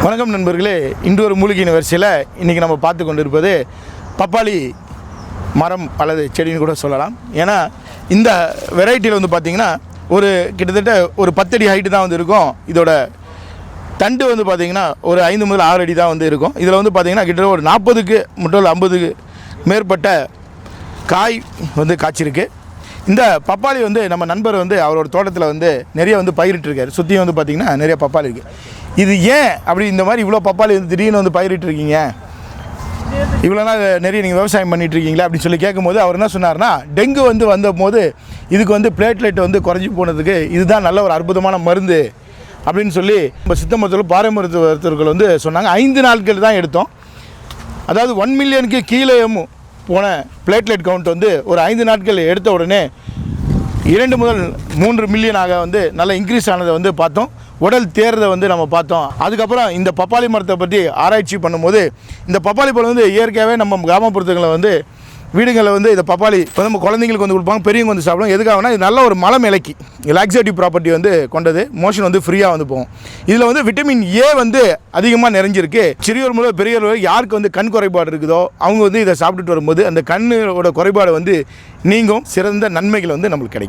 வணக்கம் நண்பர்களே, இன்று ஒரு மூலிகை வரிசையில் இன்றைக்கி நம்ம பார்த்து கொண்டு இருப்பது பப்பாளி மரம் அல்லது செடின்னு கூட சொல்லலாம். ஏன்னா இந்த வெரைட்டியில் வந்து பார்த்திங்கன்னா ஒரு கிட்டத்தட்ட ஒரு 10 அடி ஹைட்டு தான் வந்து இருக்கும். இதோட தண்டு வந்து பார்த்திங்கன்னா ஒரு 5 முதல் 6 அடி தான் வந்து இருக்கும். இதில் வந்து பார்த்திங்கன்னா கிட்டத்தட்ட ஒரு 40க்கு முதல் 50க்கு மேற்பட்ட காய் வந்து காய்ச்சிருக்கு. இந்த பப்பாளி வந்து நம்ம நண்பர் வந்து அவரோட தோட்டத்தில் வந்து நிறைய வந்து பயிரிட்டுருக்காரு. சுற்றியும் வந்து பார்த்திங்கன்னா நிறைய பப்பாளி இருக்குது. இது ஏன் அப்படி இந்த மாதிரி இவ்வளோ பப்பாளி வந்து திடீர்னு வந்து பயிரிட்டுருக்கீங்க, இவ்வளோ நாள் நிறைய நீங்கள் விவசாயம் பண்ணிகிட்ருக்கீங்களா அப்படின்னு சொல்லி கேட்கும்போது அவர் என்ன சொன்னார்னா, டெங்கு வந்து வந்தபோது இதுக்கு வந்து பிளேட்லெட் வந்து குறைஞ்சி போனதுக்கு இதுதான் நல்ல ஒரு அற்புதமான மருந்து அப்படின்னு சொல்லி நம்ம சித்த மருத்துவர்கள் பாரம்பரியத்தவர்கள் வந்து சொன்னாங்க. 5 நாட்கள் தான் எடுத்தோம். அதாவது 1 மில்லியனுக்கு கீழே போன பிளேட்லெட் கவுண்ட் வந்து ஒரு 5 நாட்கள் எடுத்த உடனே 2 முதல் 3 மில்லியனாக வந்து நல்லா இன்க்ரீஸ் ஆனதை வந்து பார்த்தோம். உடல் தேர்றதை வந்து நம்ம பார்த்தோம். அதுக்கப்புறம் இந்த பப்பாளி மரத்தை பற்றி ஆராய்ச்சி பண்ணும்போது இந்த பப்பாளி பழம் வந்து இயற்கையாகவே நம்ம கிராமப்புறத்துகளில் வந்து வீடுகளில் வந்து இந்த பப்பாளி நம்ம குழந்தைங்களுக்கு வந்து கொடுப்பாங்க, பெரியவங்க வந்து சாப்பிடுவோம். எதுக்காகனா இது நல்ல ஒரு மலம் இலக்கி லாக்ஸேட்டிவ் ப்ராப்பர்ட்டி வந்து கொண்டது. மோஷன் வந்து ஃப்ரீயாக வந்து போகும். இதில் வந்து விட்டமின் ஏ வந்து அதிகமாக நிறைஞ்சிருக்கு. சிறியோர் முதல் பெரியவர் யாருக்கு வந்து கண் குறைபாடு இருக்குதோ அவங்க வந்து இதை சாப்பிட்டுட்டு வரும்போது அந்த கண்ணோட குறைபாடு வந்து நீங்கும். சிறந்த நன்மைகள் வந்து நம்மளுக்கு கிடைக்கும்.